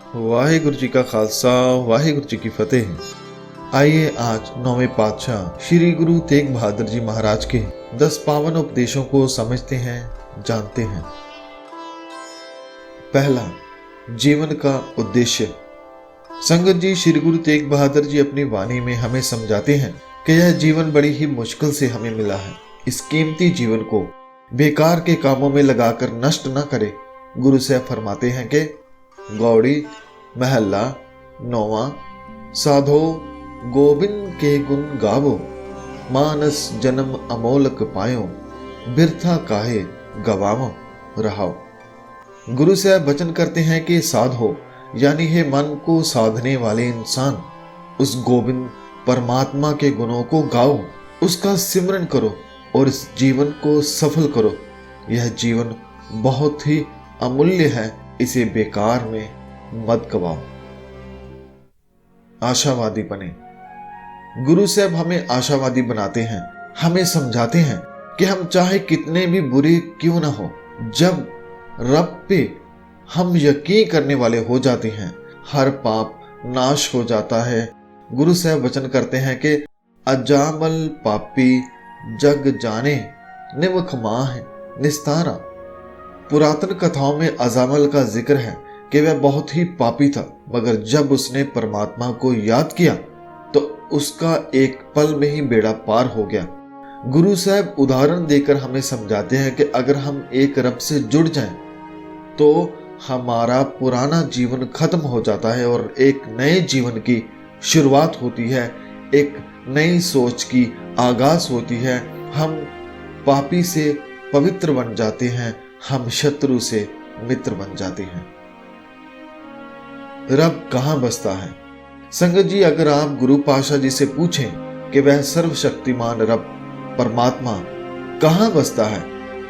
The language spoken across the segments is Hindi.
वाहिगुरु जी का खालसा, वाहिगुरु जी की फतेह। आइए आज नौवें पातशाह श्री गुरु तेग बहादुर जी महाराज के 10 पावन उपदेशों को समझते हैं, जानते हैं। पहला, जीवन का उद्देश्य। संगत जी, श्री गुरु तेग बहादुर जी अपनी वाणी में हमें समझाते हैं कि यह जीवन बड़ी ही मुश्किल से हमें मिला है। इस कीमती जीवन को बेकार के कामों में लगाकर नष्ट न करें। गुरु साहब फरमाते हैं कि गौड़ी महला 9वां, साधो गोविंद के गुण गावो, मानस जन्म अमोलक पायो, बिरथा काहे गवावो रहाओ। गुरु साहब वचन करते हैं कि साधो यानी है मन को साधने वाले इंसान, उस गोविंद परमात्मा के गुणों को गाओ, उसका सिमरन करो और इस जीवन को सफल करो। यह जीवन बहुत ही अमूल्य है, इसे बेकार में मत गवाओ। आशावादी बने। गुरु साहब हमें आशावादी बनाते हैं, हमें समझाते हैं कि हम चाहे कितने भी बुरे क्यों ना हो, जब रब पे हम यकीन करने वाले हो जाते हैं, हर पाप नाश हो जाता है। गुरु साहब वचन करते हैं कि अजामल पापी जग जाने, निवख माह निस्तारा। पुरातन कथाओं में अजामल का जिक्र है कि वह बहुत ही पापी था, मगर जब उसने परमात्मा को याद किया तो उसका एक पल में ही बेड़ा पार हो गया। गुरु साहब उदाहरण देकर हमें समझाते हैं कि अगर हम एक रब से जुड़ जाएं तो हमारा पुराना जीवन खत्म हो जाता है और एक नए जीवन की शुरुआत होती है, एक नई सोच की आगाज होती है। हम पापी से पवित्र बन जाते हैं, हम शत्रु से मित्र बन जाते हैं। रब कहां बसता है? संगत जी, अगर आप गुरु पाशाह जी से पूछें कि वह सर्वशक्तिमान रब परमात्मा कहां बसता है,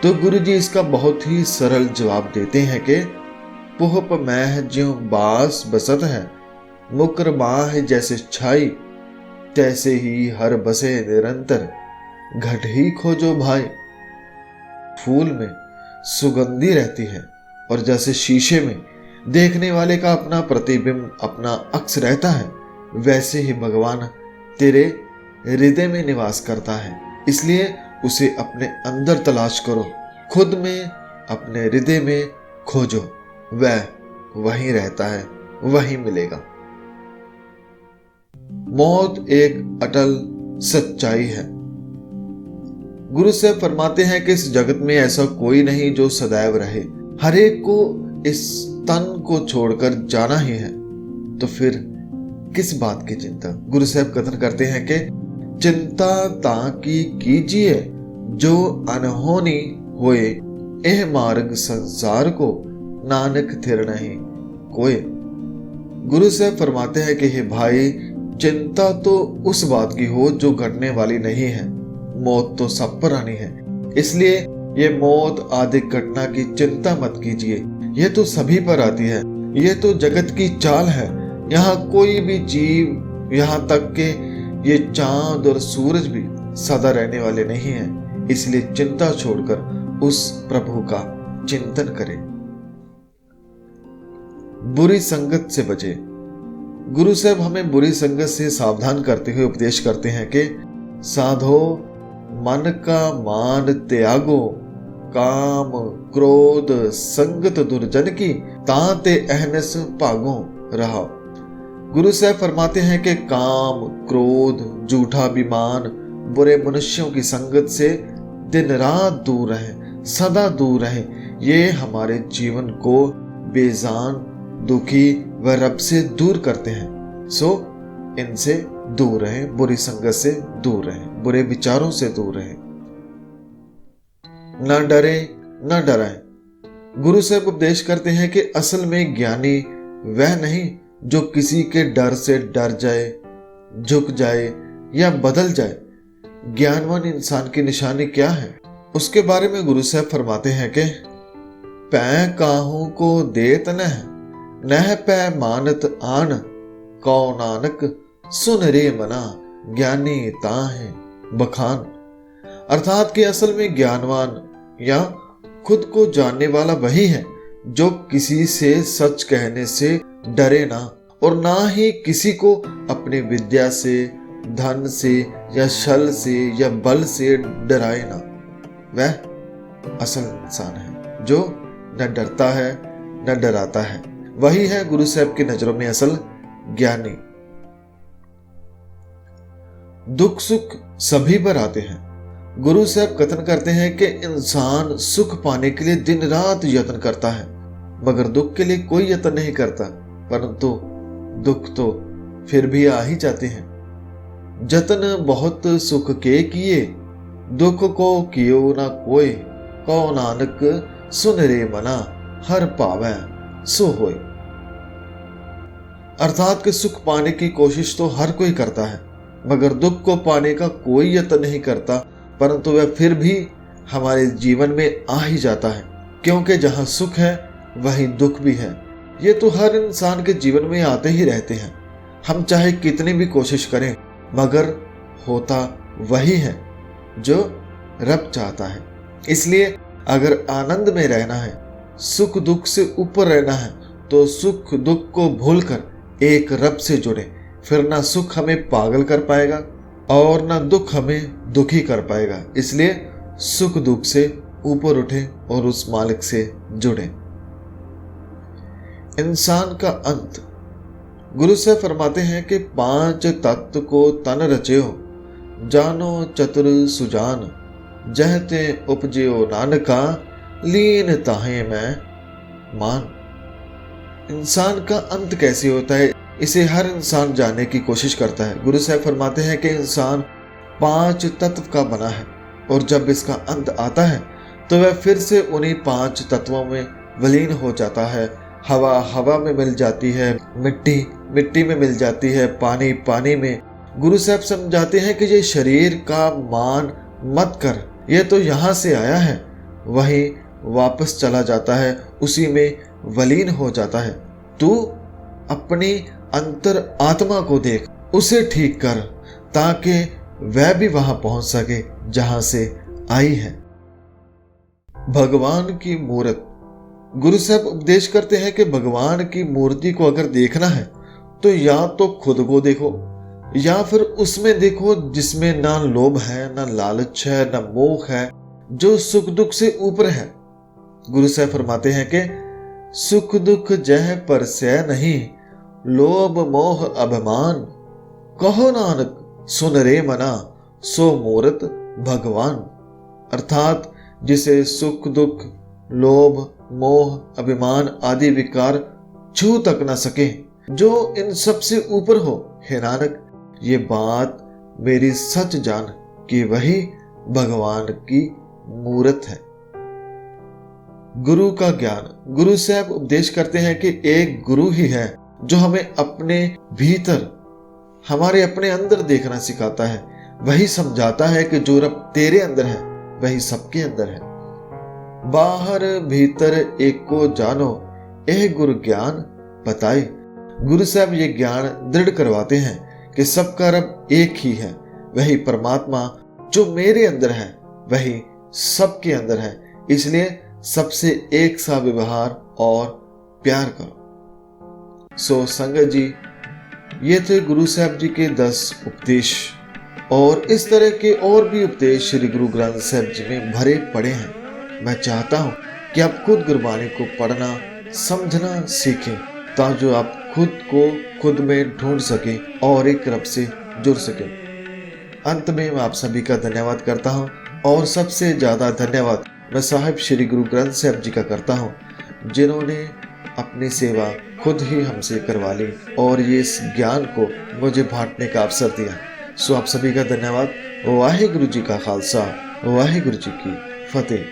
तो गुरु जी इसका बहुत ही सरल जवाब देते हैं कि पुहप मैह ज्यों बास बसत है, मुकर माह जैसे छाई, तैसे ही हर बसे निरंतर, घट ही खोजो भाई। फूल में सुगंधी रहती है और जैसे शीशे में देखने वाले का अपना प्रतिबिंब, अपना अक्स रहता है, वैसे ही भगवान तेरे हृदय में निवास करता है। इसलिए उसे अपने अंदर तलाश करो, खुद में, अपने हृदय में खोजो, वह वहीं रहता है, वहीं मिलेगा। मौत एक अटल सच्चाई है। गुरु साहब फरमाते हैं कि इस जगत में ऐसा कोई नहीं जो सदैव रहे, हर एक को इस तन को छोड़कर जाना ही है, तो फिर किस बात की चिंता? गुरु साहब कथन करते हैं कि चिंता ताकि कीजिए जो अनहोनी होए, एह मार्ग संसार को नानक थिर नहीं कोई। गुरु साहब फरमाते हैं कि हे भाई, चिंता तो उस बात की हो जो घटने वाली नहीं है, मौत तो सब पर आनी है। इसलिए ये मौत आदि घटना की चिंता मत कीजिए, ये तो सभी पर आती है, ये तो जगत की चाल है। यहाँ कोई भी जीव, यहाँ तक के ये चांद और सूरज भी सदा रहने वाले नहीं हैं। इसलिए चिंता छोड़कर उस प्रभु का चिंतन करें। बुरी संगत से बचे। गुरु साहब हमें बुरी संगत से सावधान करते हुए उपदेश करते हैं कि साधो मन का मान त्यागो, काम क्रोध संगत दुर्जन की, ताते अहनस भागो रहा। गुरु साहब फरमाते हैं कि काम क्रोध झूठा अभिमान बुरे मनुष्यों की संगत से दिन रात दूर रहें, सदा दूर रहें। ये हमारे जीवन को बेजान, दुखी व रब से दूर करते हैं। सो इनसे दूर रहें, बुरी संगत से दूर रहें, बुरे विचारों से दूर रहें। न डरे न डराएं। गुरु साहब उपदेश करते हैं कि असल में ज्ञानी वह नहीं जो किसी के डर से डर जाए, झुक जाए या बदल जाए। ज्ञानवान इंसान की निशानी क्या है? उसके बारे में गुरु साहब फरमाते हैं कि पै काहू को देत नह पै मानत आन, कौ नानक सुन रे मना, ज्ञानी ताहे बखान। अर्थात कि असल में ज्ञानवान या खुद को जानने वाला वही है जो किसी से सच कहने से डरे ना, और ना ही किसी को अपनी विद्या से, धन से या छल से या बल से डराए ना। वह असल इंसान है जो न डरता है न डराता है। वही है गुरु साहब की नजरों में असल ज्ञानी। दुख सुख सभी पर आते हैं। गुरु साहब कथन करते हैं कि इंसान सुख पाने के लिए दिन रात यत्न करता है, मगर दुख के लिए कोई यत्न नहीं करता, परंतु दुख तो फिर भी आ ही जाते हैं। जतन बहुत सुख के किए, दुख को कियो ना कोई, कहो नानक सुन रे मना, हर पावै सो होय। अर्थात कि सुख पाने की कोशिश तो हर कोई करता है, मगर दुख को पाने का कोई यत्न नहीं करता, परंतु वह फिर भी हमारे जीवन में आ ही जाता है, क्योंकि जहां सुख है वहीं दुख भी है। ये तो हर इंसान के जीवन में आते ही रहते हैं। हम चाहे कितनी भी कोशिश करें, मगर होता वही है जो रब चाहता है। इसलिए अगर आनंद में रहना है, सुख दुख से ऊपर रहना है, तो सुख दुख को भूलकर एक रब से जुड़े। फिर ना सुख हमें पागल कर पाएगा और ना दुख हमें दुखी कर पाएगा। इसलिए सुख दुख से ऊपर उठे और उस मालिक से जुड़े। इंसान का अंत। गुरु से फरमाते हैं कि 5 तत्व को तन रचेओ, जानो चतुर सुजान, जहते उपजेओ नानका, लीन ताहे मैं मान। इंसान का अंत कैसे होता है, इसे हर इंसान जानने की कोशिश करता है। गुरु साहब फरमाते हैं कि इंसान 5 तत्व का बना है, और जब इसका अंत आता है तो वह फिर से उन्हीं 5 तत्वों में विलीन हो जाता है। हवा हवा में मिल जाती है, मिट्टी मिट्टी में मिल जाती है, पानी पानी में। गुरु साहब समझाते हैं कि ये शरीर का मान मत कर, ये तो यहाँ से आया है, वहीं वापस चला जाता है, उसी में विलीन हो जाता है। तू अपनी अंतर आत्मा को देख, उसे ठीक कर, ताकि वह भी वहां पहुंच सके जहां से आई है। भगवान की मूर्त। गुरु साहब उपदेश करते हैं कि भगवान की मूर्ति को अगर देखना है तो या तो खुद को देखो, या फिर उसमें देखो जिसमें ना लोभ है, ना लालच है, ना मोह है, जो सुख दुख से ऊपर है। गुरु साहब फरमाते हैं कि सुख दुख जह पर से नहीं, लोभ मोह अभिमान, कहो नानक सुन रे मना, सो मूरत भगवान। अर्थात जिसे सुख दुख, लोभ मोह अभिमान आदि विकार छू तक न सके, जो इन सब से ऊपर हो, हे नानक ये बात मेरी सच जान कि वही भगवान की मूरत है। गुरु का ज्ञान। गुरु साहब उपदेश करते हैं कि एक गुरु ही है जो हमें अपने भीतर, हमारे अपने अंदर देखना सिखाता है। वही समझाता है कि जो रब तेरे अंदर है वही सबके अंदर है। बाहर भीतर एक को जानो, यह गुरु ज्ञान बताए। गुरु साहब ये ज्ञान दृढ़ करवाते हैं कि सबका रब एक ही है। वही परमात्मा जो मेरे अंदर है वही सबके अंदर है। इसलिए सबसे एक सा व्यवहार और प्यार करो। सो संगत जी, ये थे गुरु साहब जी के 10 उपदेश, और इस तरह के और भी उपदेश श्री गुरु ग्रंथ साहब जी में भरे पड़े हैं। मैं चाहता हूं कि आप खुद गुरबानी को पढ़ना समझना सीखें, ताकि आप खुद को खुद में ढूंढ सके और एक रब से जुड़ सके। अंत में मैं आप सभी का धन्यवाद करता हूं, और सबसे ज्यादा धन्यवाद मैं साहिब श्री गुरु ग्रंथ साहब जी का करता हूं, जिन्होंने अपनी सेवा खुद ही हमसे करवा ली और ये इस ज्ञान को मुझे बांटने का अवसर दिया। सो आप सभी का धन्यवाद। वाहिगुरु जी का खालसा, वाहिगुरु जी की फतेह।